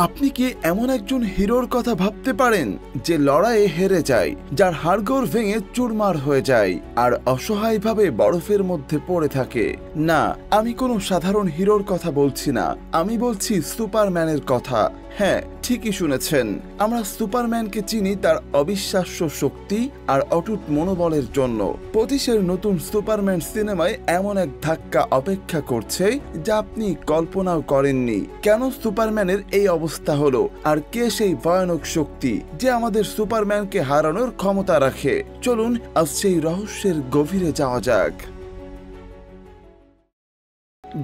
আপনি কি এমন একজন হিরোর কথা ভাবতে পারেন যে লড়াইয়ে হেরে যায়, যার হাড়গোড় ভেঙে চুরমার হয়ে যায় আর অসহায়ভাবে বরফের মধ্যে পড়ে থাকে? না, আমি কোনো সাধারণ হিরোর কথা বলছি না, আমি বলছি সুপারম্যানের কথা। হ্যাঁ, ঠিকই শুনেছেন। আমরা সুপারম্যানকে চিনি তার অবিশ্বাস্য শক্তি আর অটুট মনোবলের জন্য। 25-এর নতুন সুপারম্যান সিনেমায় এমন এক ধাক্কা অপেক্ষা করছে যা আপনি কল্পনাও করেননি। কেন সুপারম্যানের এই অবস্থা হলো, আর কে সেই ভয়ানক শক্তি যে আমাদের সুপারম্যানকে হারানোর ক্ষমতা রাখে? চলুন আজ সেই রহস্যের গভীরে যাওয়া যাক।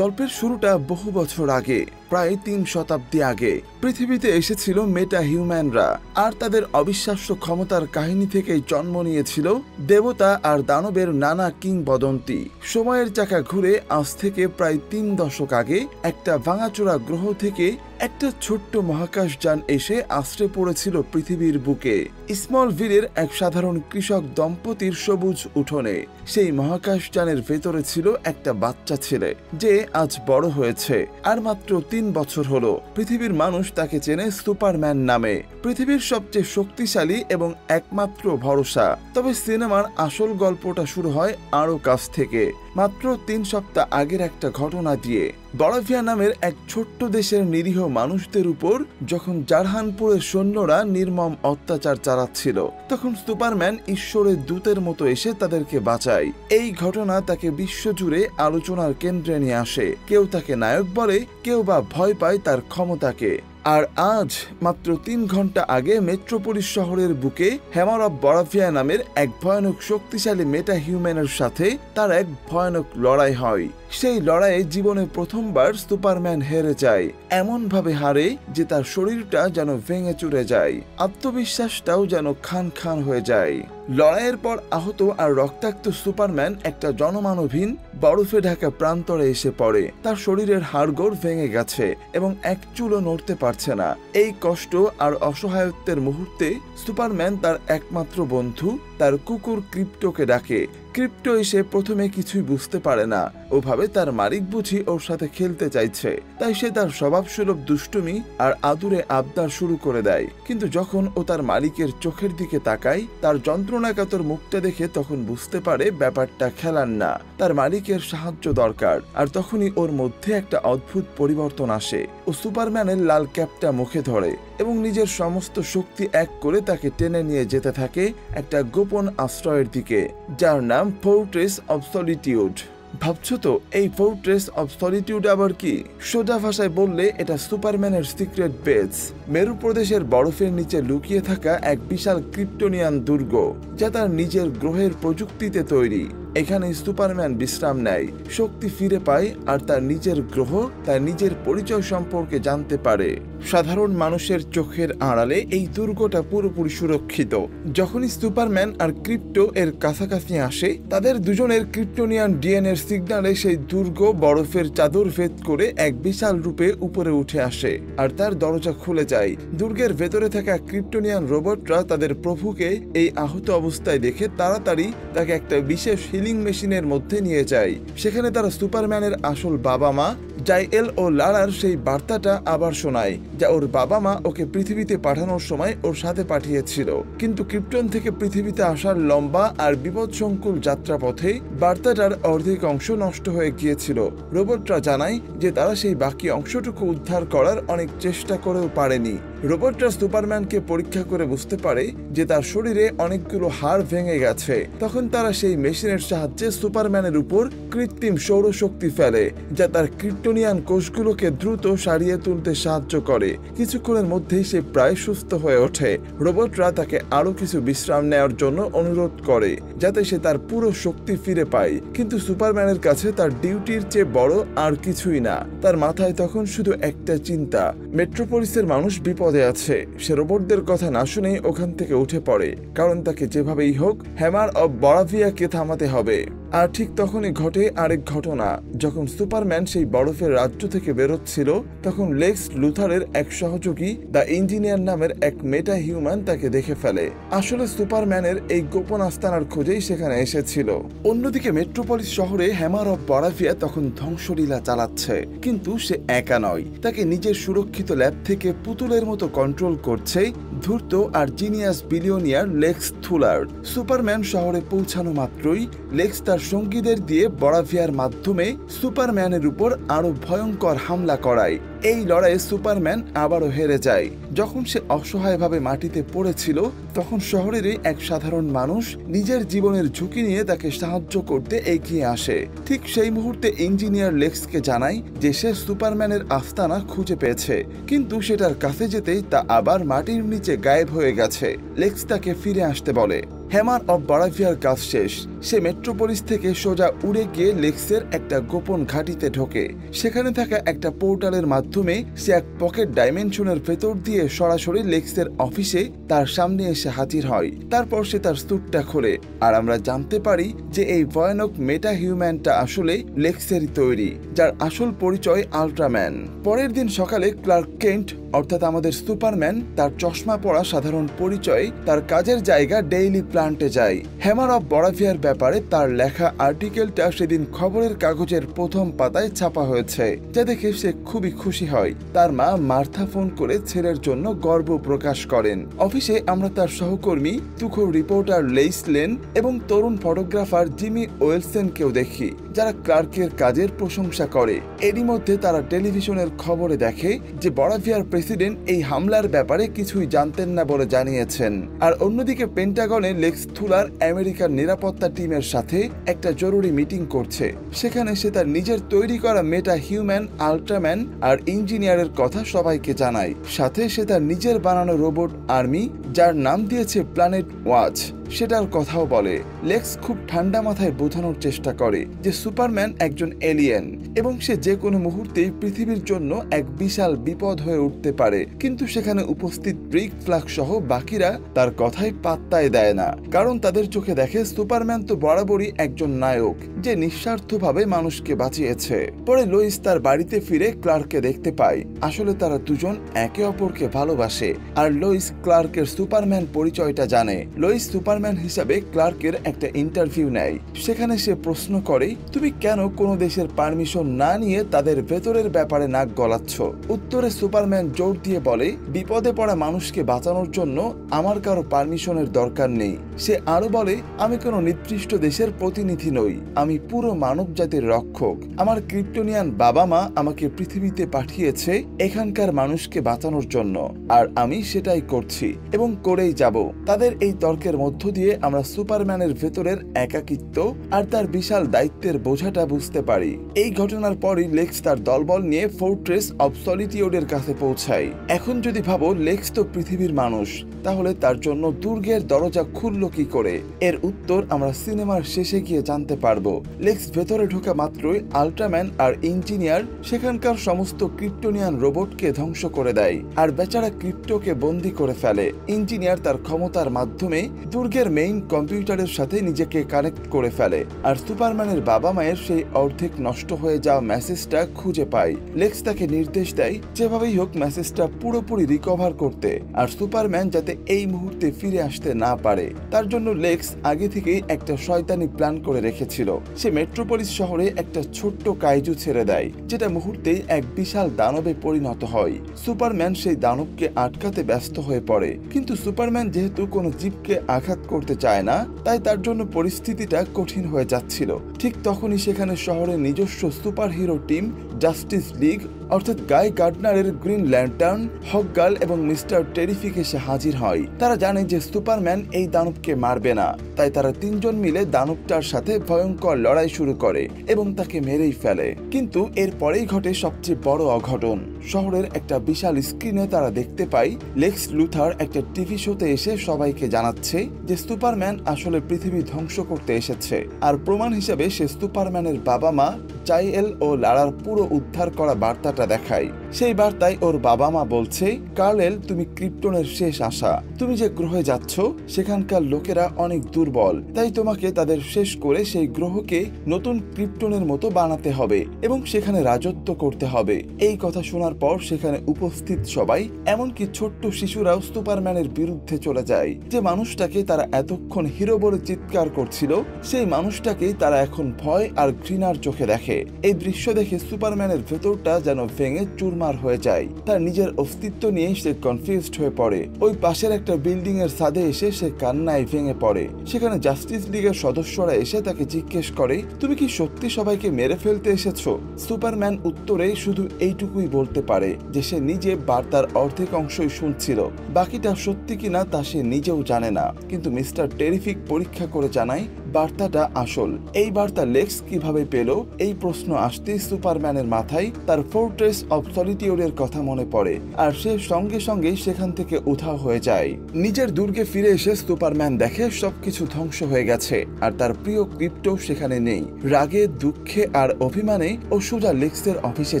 গল্পের শুরুটা বহু বছর আগে, প্রায় 3 শতাব্দী আগে পৃথিবীতে এসেছিল মেটা হিউম্যানরা, আর তাদের অবিশ্বাস্য ক্ষমতার কাহিনী থেকেই জন্ম নিয়েছিল দেবতা আর দানবের নানা কিংবদন্তি। সময়ের চাকা ঘুরে আজ থেকে প্রায় 3 দশক আগে একটা ভাঙাচোরা গ্রহ থেকে একটা ছোট্ট মহাকাশযান এসে আশ্রে পড়েছিল পৃথিবীর বুকে। স্মলভিলের এক সাধারণ কৃষক দম্পতির সবুজ উঠোনে। সেই মহাকাশযানের ভেতরে ছিল একটা বাচ্চা ছেলে যে আজ বড় হয়েছে, আর মাত্র 3 বছর হলো পৃথিবীর মানুষ তাকে চেনে সুপারম্যান নামে, পৃথিবীর সবচেয়ে শক্তিশালী এবং একমাত্র ভরসা। তবে সিনেমার আসল গল্পটা শুরু হয় আরো কাছ থেকে, মাত্র 3 সপ্তাহ আগের একটা ঘটনা দিয়ে। বলাভিয়া নামের এক ছোট্ট দেশের নিরীহ মানুষদের উপর যখন জারহানপুরের সৈন্যরা নির্মম অত্যাচার চালাচ্ছিল, তখন সুপারম্যান ঈশ্বরের দূতের মতো এসে তাদেরকে বাঁচায়। এই ঘটনা তাকে বিশ্বজুড়ে আলোচনার কেন্দ্রে নিয়ে আসে। কেউ তাকে নায়ক বলে, কেউ বা ভয় পায় তার ক্ষমতাকে। আর আজ মাত্র 3 ঘন্টা আগে মেট্রোপলিস শহরের বুকে হ্যামার অফ বলাভিয়া নামের এক ভয়ানক শক্তিশালী মেটা হিউম্যানের সাথে তার এক ভয়ানক লড়াই হয়। সেই লড়াইয়ে জীবনে প্রথমবার সুপারম্যান হেরে যায়, এমন ভাবে হারে যে তার শরীরটা যেন ভেঙে চুরে যায়, আত্মবিশ্বাসটাও যেন খান খান হয়ে যায়। লড়াইয়ের পর আহত আর রক্তাক্ত সুপারম্যান একটা জনমানবহীন বরফে ঢাকা প্রান্তরে এসে পড়ে। তার শরীরের হাড়গোড় ভেঙে গেছে এবং এক চুলও নড়তে পারছে না। এই কষ্ট আর অসহায়ত্বের মুহূর্তে সুপারম্যান তার একমাত্র বন্ধু, তার কুকুর ক্রিপ্টোকে ডাকে। ক্রিপ্টো এসে প্রথমে কিছুই বুঝতে পারে না, ও ভাবে তার মালিক বুঝি ওর সাথে খেলতে চাইছে, তাই সে তার স্বভাবসুলভ দুষ্টুমি আর আদুরে আবদার শুরু করে দেয়। কিন্তু যখন ও তার মালিকের চোখের দিকে তাকায়, তার যন্ত্রণাকাতর মুখটা দেখে তখন বুঝতে পারে ব্যাপারটা খেলার না, তার মালিকের সাহায্য দরকার। আর তখনই ওর মধ্যে একটা অদ্ভুত পরিবর্তন আসে। ও সুপারম্যানের লাল ক্যাপটা মুখে ধরে এবং নিজের সমস্ত শক্তি এক করে তাকে টেনে নিয়ে যেতে থাকে একটা গোপন আশ্রয়ের দিকে, যার নাম ফোর্ট্রেস অব সলিটিউড। ভাবছো তো এই ফোর্ট্রেস অব সলিটিউড আবার কি? সোজা ভাষায় বললে এটা সুপারম্যানের সিক্রেট বেস, মেরু প্রদেশের বরফের নিচে লুকিয়ে থাকা এক বিশাল ক্রিপ্টোনিয়ান দুর্গ, যা তার নিজের গ্রহের প্রযুক্তিতে তৈরি। এখানে সুপারম্যান বিশ্রাম নেয়, শক্তি ফিরে পায় আর তার নিজের গ্রহ, তার নিজের পরিচয় সম্পর্কে জানতে পারে। সাধারণ মানুষের চোখের আড়ালে এই দুর্গটা পুরোপুরি সুরক্ষিত। যখনই সুপারম্যান আর ক্রিপ্টো এর কাছাকাছি আসে, তাদের দুজনের ক্রিপ্টোনিয়ান ডিএনএর সিগন্যালে সেই দুর্গ বরফের চাদর ভেদ করে এক বিশাল রূপে উপরে উঠে আসে আর তার দরজা খুলে যায়। দুর্গের ভেতরে থাকা ক্রিপ্টোনিয়ান রোবটরা তাদের প্রভুকে এই আহত অবস্থায় দেখে তাড়াতাড়ি তাকে একটা বিশেষ হিলিং মেশিনের মধ্যে নিয়ে যায়। সেখানে তারা সুপারম্যানের আসল বাবা মা জাইএল ও লারার সেই বার্তাটা আবার শোনায়, যা ওর বাবা মা ওকে পৃথিবীতে পাঠানোর সময় ওর সাথে পাঠিয়েছিল। কিন্তু ক্রিপ্টন থেকে পৃথিবীতে আসার লম্বা আর বিপদসংকুল যাত্রাপথে বার্তাটার অর্ধেক অংশ নষ্ট হয়ে গিয়েছিল। রোবটরা জানায় যে তারা সেই বাকি অংশটুকু উদ্ধার করার অনেক চেষ্টা করেও পারেনি। রোবটরা সুপারম্যানকে পরীক্ষা করে বুঝতে পারে যে তার শরীরে অনেকগুলো হাড় ভেঙে গেছে। তখন তারা সেই মেশিনের সাহায্যে সুপারম্যানের উপর কৃত্রিম সৌরশক্তি ফেলে, যা তার ক্রিপ্টোনিয়ান কোষগুলোকে দ্রুত সারিয়ে তুলতে সাহায্য করে। কিছুক্ষণের মধ্যেই সে প্রায় সুস্থ হয়ে ওঠে। রোবটরা তাকে আরো কিছু বিশ্রাম নেওয়ার জন্য অনুরোধ করে, যাতে সে তার পুরো শক্তি ফিরে পায়। কিন্তু সুপারম্যানের কাছে তার ডিউটির চেয়ে বড় আর কিছুই না। তার মাথায় তখন শুধু একটা চিন্তা, মেট্রোপলিসের মানুষ বিপদে আছে। সে রোবটদের কথা না শুনেই ওখান থেকে উঠে পড়ে, কারণ তাকে যেভাবেই হোক হ্যামার অফ বলাভিয়াকে থামাতে হবে। আর ঠিক তখনই ঘটে আরেক ঘটনা। যখন সুপারম্যান সেই বরফের রাজ্য থেকে বেরোচ্ছিল, তখন লেক্স লুথারের এক সহযোগী দ্য ইঞ্জিনিয়ার নামের এক মেটা হিউম্যান তাকে দেখে ফেলে। আসলে সুপারম্যানের এই গোপন আস্তানার খোঁজেই সেখানে এসেছিল। অন্যদিকে মেট্রোপলিস শহরে হ্যামার অফ বরাভিয়া তখন ধ্বংসলীলা চালাচ্ছে, কিন্তু সে একা নয়। তাকে নিজের সুরক্ষিত ল্যাব থেকে পুতুলের মতো কন্ট্রোল করছে ধূর্ত আর genius billionaire Lex Luthor. Superman শহরে পৌঁছানো মাত্রই লেক্স তার সঙ্গীদের দিয়ে বরাভিয়ার মাধ্যমে সুপারম্যানের উপর আরো ভয়ঙ্কর হামলা করায়। এই লড়াইয়ে সুপারম্যান আবারও হেরে যায়। যখন সে অসহায়ভাবে মাটিতে পড়েছিল, তখন শহরেরই এক সাধারণ মানুষ নিজের জীবনের ঝুঁকি নিয়ে তাকে সাহায্য করতে এগিয়ে আসে। ঠিক সেই মুহূর্তে ইঞ্জিনিয়ার লেক্সকে জানায় যে সে সুপারম্যানের আস্তানা খুঁজে পেয়েছে, কিন্তু সেটার কাছে যেতেই তা আবার মাটির নিচে গায়েব হয়ে গেছে। লেক্স তাকে ফিরে আসতে বলে। হ্যামার অফ বরাভিয়ার কাজ শেষ। সে মেট্রোপলিস থেকে সোজা উড়ে গিয়ে লেক্সের একটা গোপন ঘাঁটিতে ঢোকে। সেখানে থাকা একটা পোর্টালের মাধ্যমে সে এক পকেট ডাইমেনশনের ভেতর দিয়ে সরাসরি লেক্সের অফিসে তার সামনে এসে হাজির হয়। তারপর সে তার স্যুটটা খোলে, আর আমরা জানতে পারি যে এই ভয়ানক মেটা হিউম্যানটা আসলে লেক্সেরই তৈরি, যার আসল পরিচয় আল্ট্রাম্যান। পরের দিন সকালে ক্লার্ক কেন্ট অর্থাৎ আমাদের সুপারম্যান তার চশমা পরা সাধারণ পরিচয়ে তার কাজের জায়গা ডেইলি প্ল্যান্টে যায়। হ্যামার অফ বরাভিয়ার ব্যাপারে তার লেখা আর্টিকেলটা সেদিন খবরের কাগজের প্রথম পাতায় ছাপা হয়েছে, যা দেখে সে খুবই খুশি হয়। তার মা মার্থা ফোন করে ছেলের জন্য গর্ব প্রকাশ করেন। অফিসে আমরা তার সহকর্মী তুখোর রিপোর্টার লেইস লেন এবং তরুণ ফটোগ্রাফার জিমি ওয়েলসেনকেও দেখি, যারা ক্লার্কের কাজের প্রশংসা করে। এরই মধ্যে তারা টেলিভিশনের খবরে দেখে যে বরাভিয়ার প্রেসিডেন্ট এই হামলার ব্যাপারে কিছুই জানতেন না বলে জানিয়েছেন। আর অন্যদিকে পেন্টাগনে লেক্স থুলার আমেরিকার নিরাপত্তা টিমের সাথে একটা জরুরি মিটিং করছে। সেখানে সে তার নিজের তৈরি করা মেটা হিউম্যান, আল্ট্রাম্যান আর ইঞ্জিনিয়ারের কথা সবাইকে জানায়। সাথে সে তার নিজের বানানো রোবট আর্মি, যার নাম দিয়েছে প্ল্যানেট ওয়াচ, সেটার কথাও বলে। লেক্স খুব ঠান্ডা মাথায় বোঝানোর চেষ্টা করে যে সুপারম্যান একজন এলিয়েন এবং সে যে কোনো মুহূর্তেই পৃথিবীর জন্য এক বিশাল বিপদ হয়ে উঠতে পারে। কিন্তু সেখানে উপস্থিত ব্রিক ফ্লাক সহ বাকিরা তার কথায় পাত্তাই দেয় না, কারণ তাদের চোখে দেখে সুপারম্যান তো বরাবরই একজন নায়ক যে নিঃস্বার্থভাবে মানুষকে বাঁচিয়েছে। পরে লোইস তার বাড়িতে ফিরে ক্লার্ককে দেখতে পায়। আসলে তারা দুজন একে অপরকে ভালোবাসে, আর লোইস ক্লার্কের সুপারম্যান পরিচয়টা জানে। লোইস সুপারম্যান হিসাবে ক্লার্কের একটা ইন্টারভিউ নেয়। সেখানে সে প্রশ্ন করে, তুমি কেন কোনো দেশের পারমিশন না নিয়ে তাদের ভেতরের ব্যাপারে নাক গলাচ্ছ? উত্তরে সুপারম্যান জোর দিয়ে বলে, বিপদে পড়া মানুষকে বাঁচানোর জন্য আমার কারো পারমিশনের দরকার নেই। সে আরো বলে, আমি কোনো নির্দিষ্ট দেশের প্রতিনিধি নই, আমি পুরো মানব জাতির রক্ষক। আমার ক্রিপ্টোনিয়ান বাবা মা আমাকে পৃথিবীতে পাঠিয়েছে এখানকার মানুষকে বাঁচানোর জন্য, আর আমি সেটাই করছি এবং করেই যাব। তাদের এই তর্কের মধ্য দিয়ে আমরা সুপারম্যানের ভেতরের একাকিত্ব আর তার বিশাল দায়িত্বের বোঝাটা বুঝতে পারি। এই ঘটনার পরই লেক্স তার দলবল নিয়ে ফোর্ট্রেস অফ সলিটিউডের কাছে পৌঁছায়। এখন যদি ভাবো লেক্স তো পৃথিবীর মানুষ, তাহলে তার জন্য দুর্গের দরজা খুলল কি করে? এর উত্তর আমরা সিনেমার শেষে গিয়ে জানতে পারবো। লেক্স ভেতরে ঢোকা মাত্রই আল্ট্রাম্যান আর ইঞ্জিনিয়ার সেখানকার সমস্ত ক্রিপ্টোনিয়ান রোবটকে ধ্বংস করে দেয়, আর বেচারা ক্রিপ্টোকে বন্দি করে ফেলে। ইঞ্জিনিয়ার তার ক্ষমতার মাধ্যমে দুর্গের মেইন কম্পিউটারের সাথে নিজেকে কানেক্ট করে ফেলে, আর সুপারম্যানের বাবা মায়ের সেই অর্ধেক নষ্ট হয়ে যাওয়া মেসেজটা খুঁজে পায়। লেক্স তাকে নির্দেশ দেয় যেভাবেই হোক মেসেজটা পুরোপুরি রিকভার করতে, আর সুপারম্যান যাতে এই মুহূর্তে ফিরে আসতে না পারে। তার জন্য লেক্স আগে থেকেই একটা শয়তানি প্ল্যান করে রেখেছিল। সে মেট্রোপলিস শহরে একটা ছোট্ট কাইজু ছেড়ে দেয়, যেটা মুহূর্তেই এক বিশাল দানবে পরিণত হয়। সুপারম্যান সেই দানবকে আটকাতে ব্যস্ত হয়ে পড়ে, কিন্তু সুপারম্যান যেহেতু কোনো জীবকে আঘাত করতে চায় না, তাই তার জন্য পরিস্থিতিটা কঠিন হয়ে যাচ্ছিল। ঠিক তখনই সেখানে শহরের নিজস্ব super hero team justice league অর্থাৎ গাই গার্ডনারের গ্রিন ল্যান্টার্ন, হকগার্ল এবং মিস্টার টেরিফিক এসে হাজির হয়। তারা জানে যে সুপারম্যান এই দানবকে মারবে না, তাই তারা তিনজন মিলে দানবটার সাথে ভয়ঙ্কর লড়াই শুরু করে এবং তাকে মেরেই ফেলে। কিন্তু এরপরেই ঘটে সবচেয়ে বড় অঘটন। শহরের একটা বিশাল স্ক্রিনে তারা দেখতে পায় লেক্স লুথার একটা টিভি শোতে এসে সবাইকে জানাচ্ছে যে সুপারম্যান আসলে পৃথিবী ধ্বংস করতে এসেছে, আর প্রমাণ হিসেবে সে সুপারম্যানের বাবা মা, চাইএল ও লারার পুরো উদ্ধার করা বার্তাটা দেখায়। সেই বার্তায় ওর বাবা মা বলছে, কার্লেল, তুমি ক্রিপ্টনের শেষ আশা। তুমি যে গ্রহে যাচ্ছ সেখানকার লোকেরা অনেক দুর্বল, তাই তোমাকে তাদের শেষ করে সেই গ্রহকে নতুন ক্রিপ্টনের মতো বানাতে হবে এবং সেখানে রাজত্ব করতে হবে। এই কথা শোনার পর সেখানে উপস্থিত সবাই, এমনকি ছোট্ট শিশুরাও সুপারম্যানের বিরুদ্ধে চলে যায়। যে মানুষটাকে তারা এতক্ষণ হিরো বলে চিৎকার করছিল, সেই মানুষটাকেই তারা এখন ভয় আর ঘৃণার চোখে দেখে। এই দৃশ্য দেখে সুপারম্যানের ভেতরটা যেন ভেঙে চুরমার হয়ে যায়। তার নিজের অস্তিত্ব নিয়ে সে কনফিউজড হয়ে পড়ে। ওই পাশের একটা বিল্ডিং এর ছাদে এসে সে কান্নায় ভেঙে পড়ে। সেখানে জাস্টিস লীগের সদস্যরা এসে তাকে জিজ্ঞেস করে, তুমি কি সত্যি সবাইকে মেরে ফেলতে এসেছো? সুপারম্যান উত্তরে শুধু এইটুকুই বলতে পারে যে সে নিজে বার্তার অর্ধেক অংশই শুনছিল, বাকিটা সত্যি কিনা তা সে নিজেও জানে না। কিন্তু মিস্টার টেরিফিক পরীক্ষা করে জানায় বার্তাটা আসল। এই বার্তা লেক্স কিভাবে পেল? এই প্রশ্ন আসতেই সুপারম্যানের মাথায় তার ফোর্ট্রেস অফ সলিটিউডের কথা মনে পড়ে, আর সে সঙ্গে সঙ্গেই সেখান থেকে উধাও হয়ে যায়। নিজের দুর্গে ফিরে এসে সুপারম্যান দেখে সবকিছু ধ্বংস হয়ে গেছে, আর তার প্রিয় ক্রিপ্টো সেখানে নেই। রাগে, দুঃখে আর অভিমানে ও সোজা লেক্সের অফিসে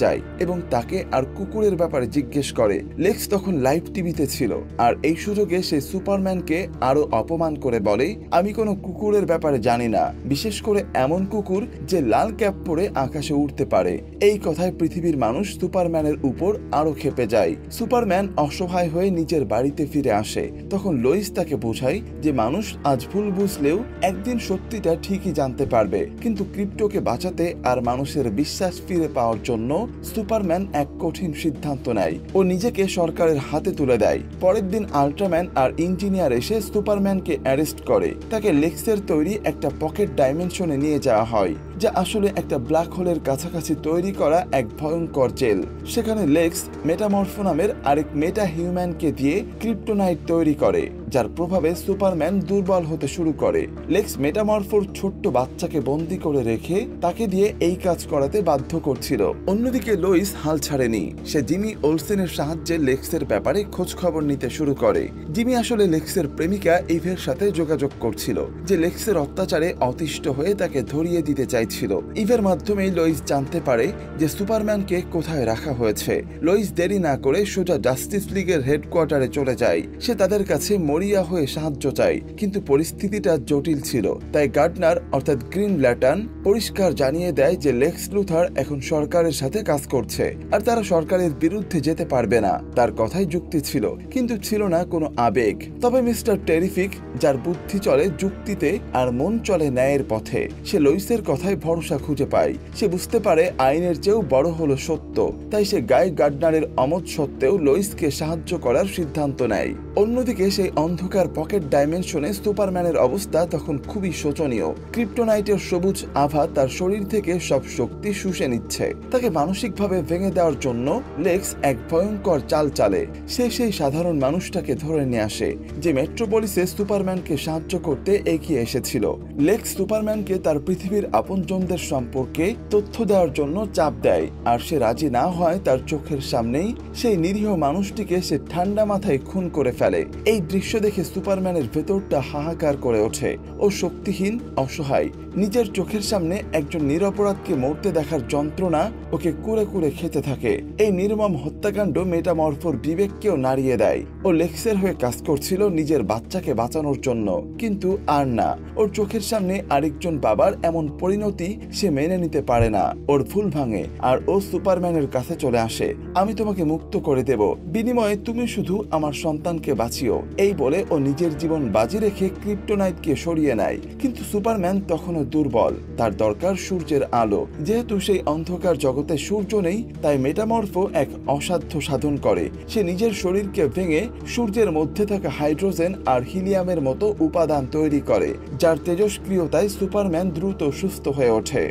যায় এবং তাকে আর কুকুরের ব্যাপারে জিজ্ঞেস করে। লেক্স তখন লাইভ টিভিতে ছিল, আর এই সুযোগে সে সুপারম্যানকে আরো অপমান করে বলে, আমি কোনো কুকুরের ব্যাপারে জানি না, বিশেষ করে এমন কুকুর যে লাল ক্যাপ পরে আকাশে উঠতে পারে। এই কথায় পৃথিবীর মানুষ সুপারম্যানের উপর আরো ক্ষেপে যায়। সুপারম্যান অসহায় হয়ে নিজের বাড়িতে ফিরে আসে। তখন লোইস তাকে বোঝায় যে মানুষ আজ ভুল বুঝলেও একদিন সত্যিটা ঠিকই জানতে পারবে। কিন্তু ক্রিপ্টোকে বাঁচাতে আর মানুষের বিশ্বাস ফিরে পাওয়ার জন্য সুপারম্যান এক কঠিন সিদ্ধান্ত নেয়। ও নিজেকে সরকারের হাতে তুলে দেয়। পরের দিন আল্ট্রাম্যান আর ইঞ্জিনিয়ার এসে সুপারম্যানকে অ্যারেস্ট করে। তাকে লেক্সের তৈরি একটা পকেট ডাইমেনশনে নিয়ে যাওয়া হয়, যা আসলে একটা ব্ল্যাক হোলের কাছাকাছি তৈরি করা এক ভয়ঙ্কর জেল। সেখানে লেক্স মেটামরফো নামের আরেক মেটা হিউম্যানকে দিয়ে ক্রিপ্টোনাইট তৈরি করে, যার প্রভাবে সুপারম্যান দুর্বল হতে শুরু করে। লেক্স মেটামরফোর ছোট্ট বাচ্চাকে বন্দি করে রেখে তাকে দিয়ে এই কাজ করাতে বাধ্য করছিল। অন্যদিকে লোইস হাল ছাড়েনি। সে জিমি ওলসেনের সাহায্যে লেক্সের ব্যাপারে খোঁজ খবর নিতে শুরু করে। জিমি আসলে লেক্সের প্রেমিকা ইভের সাথে যোগাযোগ করছিল, যে লেক্সের অত্যাচারে অতিষ্ঠ হয়ে তাকে ধরিয়ে দিতে চাইছিল। ইভের মাধ্যমেই লোইস জানতে পারে যে সুপারম্যানকে কোথায় রাখা হয়েছে। লোইস দেরি না করে সোজা জাস্টিস লীগের হেডকোয়ার্টারে চলে যায়। সে তাদের কাছে মরিয়া হয়ে সাহায্য চায়, কিন্তু পরিস্থিতিটা জটিল ছিল। তাই গার্ডনার অর্থাৎ গ্রিন ল্যাটার্ন পরিষ্কার জানিয়ে দেয় যে লেক্স লুথার এখন সরকারের সাথে কাজ করছে, আর তারা সরকারের বিরুদ্ধে যেতে পারবে না। তার কথাই যুক্তি ছিল, কিন্তু ছিল না কোনো আবেগ। তবে মিস্টার টেরিফিক, যার বুদ্ধি চলে যুক্তিতে আর মন চলে ন্যায়ের পথে, সে লোইসের কথায় ভরসা খুঁজে পায়। সে বুঝতে পারে আইনের চেয়েও বড় হলো সত্য। তাই সে গাই গার্ডনারের অমত সত্ত্বেও লোইসকে সাহায্য করার সিদ্ধান্ত নেয়। অন্যদিকে সেই অন্ধকার পকেট ডাইমেনশনে সুপারম্যানের অবস্থা তখন খুবই শোচনীয়। ক্রিপ্টোনাইটের সবুজ আভা তার শরীর থেকে সব শক্তি শুষে নিচ্ছে। তাকে মানসিকভাবে ভেঙে দেওয়ার জন্য লেক্স এক ভয়ঙ্কর চাল চালে। সে সেই সাধারণ মানুষটাকে ধরে নিয়ে আসে, যে মেট্রোপলিসে সুপারম্যানকে সাহায্য করতে এগিয়ে এসেছিল। লেক্স সুপারম্যানকে তার পৃথিবীর আপনজনদের সম্পর্কে তথ্য দেওয়ার জন্য চাপ দেয়, আর সে রাজি না হয় তার চোখের সামনেই সেই নিরীহ মানুষটিকে সে ঠান্ডা মাথায় খুন করে ফেলে। এই দৃশ্য দেখে সুপারম্যানের ভেতরটা হাহাকার করে ওঠে। ও শক্তিহীন, অসহায়। নিজের চোখের সামনে একজন নিরপরাধকে মরতে দেখার যন্ত্রণা ওকে কুরে কুরে খেতে থাকে। এই নির্মম হত্যাকাণ্ড মেটামরফোর বিবেককেও নাড়িয়ে দেয়। ও লেক্সের হয়ে কাজ করছিল নিজের বাচ্চাকে বাঁচানোর জন্য, কিন্তু আর না। ওর চোখের সামনে আরেকজন বাবার এমন পরিণতি সে মেনে নিতে পারে না। ওর ভুল ভাঙে, আর ও সুপারম্যানের কাছে চলে আসে। আমি তোমাকে মুক্ত করে দেব, বিনিময়ে তুমি শুধু আমার সন্তানকে বাঁচিও। এই বলে ও নিজের জীবন বাজি রেখে ক্রিপ্টোনাইটকে সরিয়ে নেয়। কিন্তু সুপারম্যান তখনও দুর্বল। তার দরকার সূর্যের আলো। যেহেতু সেই অন্ধকার জগতে সূর্য নেই, তাই মেটামরফো এক অসাধ্য সাধন করে। সে নিজের শরীরকে ভেঙে সূর্যের মধ্যে থাকা হাইড্রোজেন আর হিলিয়ামের মতো উপাদান তৈরি করে, যার তেজস্ক্রিয়তায় সুপারম্যান দ্রুত সুস্থ হয়ে ওঠে।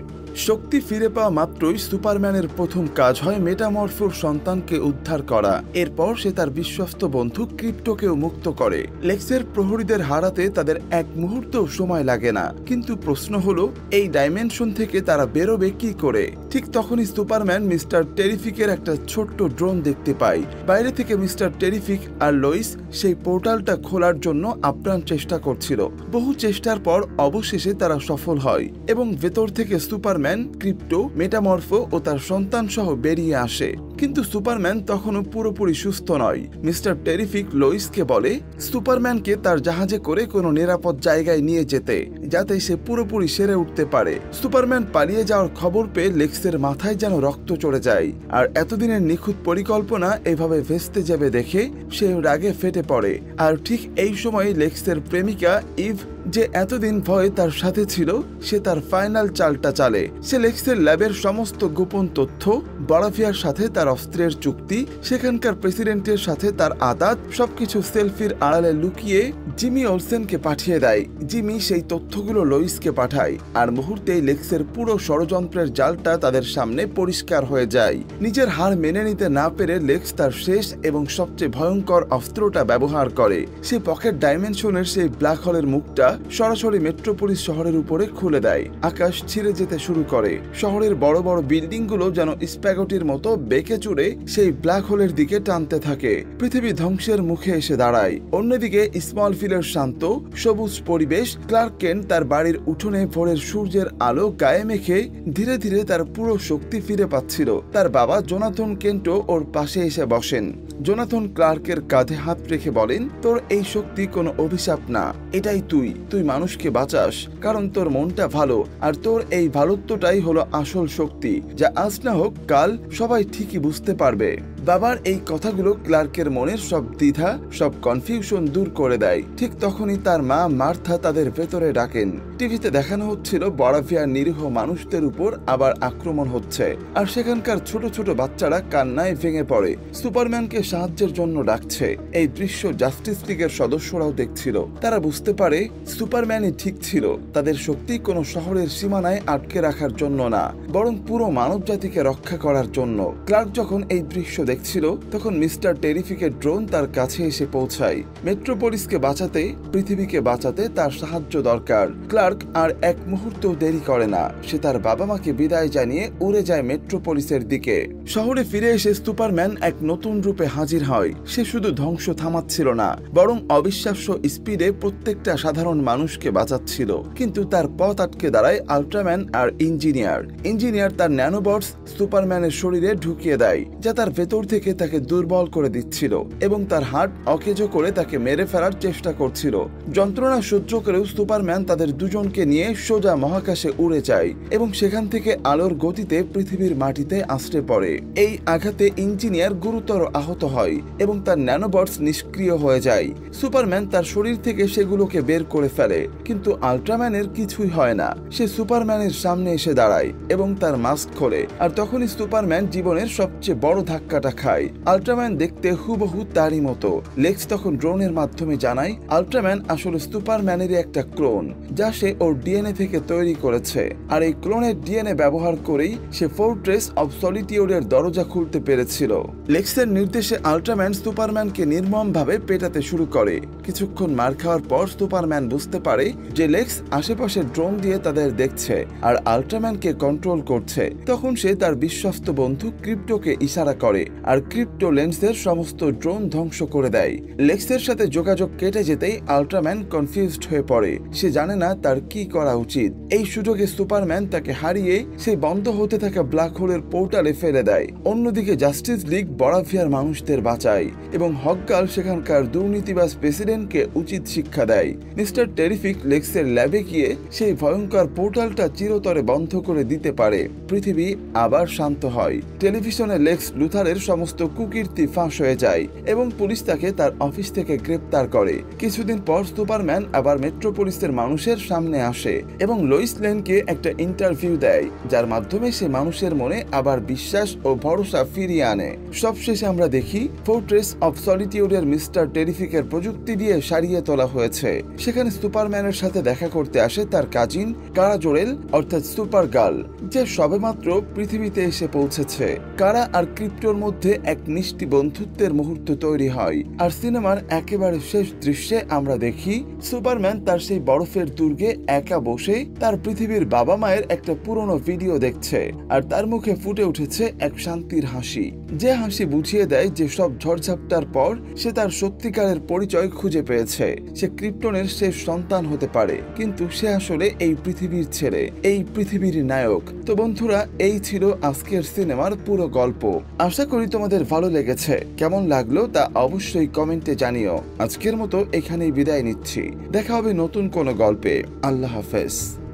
শক্তি ফিরে পাওয়া মাত্রই সুপারম্যানের প্রথম কাজ হয় মেটামরফোর সন্তানকে উদ্ধার করা। এরপর সে তার বিশ্বস্ত বন্ধু ক্রিপ্টোকেও মুক্ত করে। লেক্সের প্রহরীদের হারাতে তাদের এক মুহূর্তও সময় লাগে না। কিন্তু প্রশ্ন হলো, এই ডাইমেনশন থেকে তারা বেরোবে কি করে? ঠিক তখনই সুপারম্যান মিস্টার টেরিফিকের একটা ছোট্ট ড্রোন দেখতে পায়। বাইরে থেকে মিস্টার টেরিফিক আর লোইস সেই পোর্টালটা খোলার জন্য আপ্রাণ চেষ্টা করছিল। বহু চেষ্টার পর অবশেষে তারা সফল হয় এবং ভেতর থেকে সুপারম্যান, ক্রিপ্টো, মেটামরফো ও তার সন্তান সহ বেরিয়ে আসে। কিন্তু সুপারম্যান তখনও পুরোপুরি সুস্থ নয়। মিস্টার টেরিফিক লোইসকে বলে সুপারম্যানকে তার জাহাজে করে কোনো নিরাপদ জায়গায় নিয়ে যেতে, যাতে সে পুরোপুরি সেরে উঠতে পারে। সুপারম্যান পালিয়ে যাওয়ার খবর পেয়ে লেক্সের মাথায় যেন রক্ত চড়ে যায়, আর এতদিনের নিখুঁত পরিকল্পনা এভাবে ভেস্তে যাবে দেখে সে রাগে ফেটে পড়ে। আর ঠিক এই সময় লেক্সের প্রেমিকা ইভ, যে এতদিন ভয়ে তার সাথে ছিল, সে তার ফাইনাল চালটা চালে। সে লেক্সের ল্যাবের সমস্ত গোপন তথ্য, বরাভিয়ার সাথে তার অস্ত্রের চুক্তি, সেখানকার প্রেসিডেন্টের সাথে তার আদাত, সবকিছু সেলফির আড়ালে লুকিয়ে জিমি ওলসেনকে পাঠিয়ে দেয়। জিমি সেই তথ্যগুলো লোইসকে পাঠায়, আর মুহূর্তেই লেক্সের পুরো ষড়যন্ত্রের জালটা তাদের সামনে পরিষ্কার হয়ে যায়। নিজের হার মেনে নিতে না পেরে লেক্স তার শেষ এবং সবচেয়ে ভয়ঙ্কর অস্ত্রটা ব্যবহার করে। সে পকেট ডাইমেনশনের সেই ব্ল্যাক হোলের মুখটা সরাসরি মেট্রোপলিস শহরের উপরে খুলে দেয়। আকাশ ছিঁড়ে যেতে শুরু করে। শহরের বড় বড় বিল্ডিংগুলো যেন স্প্যাগটির মতো বেঁকে চুড়ে সেই ব্ল্যাক হোলের দিকে টানতে থাকে। পৃথিবী ধ্বংসের মুখে এসে দাঁড়ায়। অন্যদিকে স্মলফিলের শান্ত সবুজ পরিবেশ, ক্লার্ক কেন্ট তার বাড়ির উঠোনে ভোরের সূর্যের আলো গায়ে মেখে ধীরে ধীরে তার পুরো শক্তি ফিরে পাচ্ছিল। তার বাবা জোনাথন কেন্টও ওর পাশে এসে বসেন। জোনাথন ক্লার্কের কাঁধে হাত রেখে বলেন, তোর এই শক্তি কোনো অভিশাপ না, এটাই তুই মানুষকে বাঁচাস কারণ তোর মনটা ভালো, আর তোর এই ভালোত্বটাই হলো আসল শক্তি, যা আজ না হোক কাল সবাই ঠিকই বুঝতে পারবে। বাবার এই কথাগুলো ক্লার্কের মনের সব দ্বিধা, সব কনফিউশন দূর করে দেয়। ঠিক তখনই তার মা মার্থা তাদের ভেতরে ডাকেন। টিভিতে দেখানো হচ্ছিল বরাভিয়ার নিরীহ মানুষদের উপর আবার আক্রমণ হচ্ছে, আর সেখানকার ছোট ছোট বাচ্চারা কান্নায় ভেঙে পড়ে, সুপারম্যানকে সাহায্যের জন্য ডাকছে। এই দৃশ্য জাস্টিস লীগের সদস্যরাও দেখছিল। তারা বুঝতে পারে সুপারম্যানই ঠিক ছিল। তাদের শক্তি কোনো শহরের সীমানায় আটকে রাখার জন্য না, বরং পুরো মানব জাতিকে রক্ষা করার জন্য। ক্লার্ক যখন এই দৃশ্য দেখছিল, তখন মিস্টার টেরিফিকের ড্রোন তার কাছে এসে পৌঁছায়। মেট্রোপলিসকে বাঁচাতে, পৃথিবীকে বাঁচাতে তার সাহায্য দরকার। ক্লার্ক আর এক মুহূর্ত দেরি করে না। সে তার বাবা মাকে বিদায় জানিয়ে উড়ে যায় মেট্রোপলিসের দিকে। শহরে ফিরে এসে সুপারম্যান এক নতুন রূপে হাজির হয়। সে শুধু ধ্বংস থামাচ্ছিল না, বরং অবিশ্বাস্য স্পিডে প্রত্যেকটা সাধারণ মানুষকে বাঁচাচ্ছিল। কিন্তু তার পথ আটকে দাঁড়ায় আল্ট্রাম্যান আর ইঞ্জিনিয়ার তার ন্যানোবটস সুপারম্যানের শরীরে ঢুকিয়ে দেয়, যা তার ভেতর থেকে তাকে দুর্বল করে দিচ্ছিল এবং তার হার্ট অকেজো করে তাকে মেরে ফেলার চেষ্টা করছিল। যন্ত্রণা সহ্য করেও সুপারম্যান তাদের দুজনকে নিয়ে সোজা মহাকাশে উড়ে যায় এবং সেখান থেকে আলোর গতিতে পৃথিবীর মাটিতে আছড়ে পড়ে। এই আঘাতে ইঞ্জিনিয়ার গুরুতর আহত হয় এবং তার ন্যানোবটস নিষ্ক্রিয় হয়ে যায়। সুপারম্যান তার শরীর থেকে সেগুলোকে বের করে ফেলে, কিন্তু আল্ট্রাম্যানের কিছুই হয় না। সে সুপারম্যানের সামনে এসে দাঁড়ায় এবং তার মাস্ক খোলে, আর তখনই সুপারম্যান জীবনের সবচেয়ে বড় ধাক্কাটা খায়। আল্ট্রাম্যান দেখতে হুবহু তারই মতো। লেক্স তখন ড্রোনের মাধ্যমে জানায় আল্ট্রাম্যান আসলে সুপারম্যানেরই একটা ক্লোন, যা সে ওর ডিএনএ থেকে তৈরি করেছে। আর এই ক্লোনের ডিএনএ ব্যবহার করেই সে ফোর্ট্রেস অফ সলিটিউডের দরজা খুলতে পেরেছিল। লেক্সের নির্দেশে আল্ট্রাম্যান সুপারম্যানকে নির্মমভাবে পেটাতে শুরু করে। কিছুক্ষণ মার খাওয়ার পর সুপারম্যান বুঝতে পারে যে লেক্স আশেপাশে ড্রোন দিয়ে তাদের দেখছে আর আল্ট্রাম্যানকে কন্ট্রোল করছে। তখন সে তার বিশ্বস্ত বন্ধু ক্রিপ্টোকে ইশারা করে, আর ক্রিপ্টো লেন্সের সমস্ত ড্রোন ধ্বংস করে দেয়। লেক্সের সাথে যোগাযোগ কেটে যেতেই আল্ট্রাম্যান কনফিউজড হয়ে পড়ে। সে জানে না তার কি করা উচিত। এই সুযোগে সুপারম্যান তাকে হারিয়ে সেই বন্ধ হতে থাকা ব্ল্যাক হোলের পোর্টালে ফেলে দেয়। অন্যদিকে জাস্টিস লীগ বরাভিয়ার মানুষদের বাঁচায় এবং হকগাল সেখানকার দুর্নীতিবাজ প্রেসিডেন্টকে উচিত শিক্ষা দেয়। মিস্টার টেরিফিক লেক্সের ল্যাবে গিয়ে সেই ভয়ঙ্কর পোর্টালটা চিরতরে বন্ধ করে দিতে পারে। পৃথিবী আবার শান্ত হয়। টেলিভিশনে লেক্স লুথারের সমস্ত কুকীর্তি ফাঁস হয়ে যায় এবং পুলিশ তাকে তার অফিস থেকে গ্রেপ্তার করে। কিছুদিন পর সুপারম্যান আবার মেট্রোপলিসের মানুষের সামনে আসে এবং লোইস লেনকে একটা ইন্টারভিউ দেয়, যার মাধ্যমে সে মানুষের মনে আবার বিশ্বাস ও ভরসা ফিরিয়ে আনে। সবশেষে আমরা দেখি ফোর্ট্রেস অফ সলিটিউডের মিস্টার টেরিফিকের প্রযুক্তি দিয়ে সারিয়ে তোলা হয়েছে। সেখানে সুপারম্যানের সাথে দেখা করতে আসে তার কাজিন কারা জোরেল, অর্থাৎ সুপার গার্ল, যে সবেমাত্র পৃথিবীতে এসে পৌঁছেছে। কারা আর ক্রিপ্টোর মধ্যে এক মিষ্টি বন্ধুত্বের মুহূর্ত তৈরি হয়। আর সিনেমার একেবারে শেষ দৃশ্যে আমরা দেখি সুপারম্যান তার সেই বরফের দুর্গে একা বসে তার পৃথিবীর বাবা মায়ের একটা পুরনো ভিডিও দেখছে, আর তার মুখে ফুটে উঠেছে এক শান্তির হাসি। যে হাসি বুঝিয়ে দেয় যে সব ঝড়ঝাপটার পর সে তার সত্যিকারের পরিচয় খুঁজে পেয়েছে। সে ক্রিপ্টনের শেষ সন্তান হতে পারে, কিন্তু সে আসলে এই পৃথিবীর ছেলে, এই পৃথিবীর নায়ক। তো বন্ধুরা, এই ছিল আজকের সিনেমার পুরো গল্প। আশা করি তোমাদের ভালো লেগেছে। কেমন লাগলো তা অবশ্যই কমেন্টে জানিও। আজকের মতো এখানেই বিদায় নিচ্ছি। দেখা হবে নতুন কোনো গল্পে। আল্লাহ হাফেজ।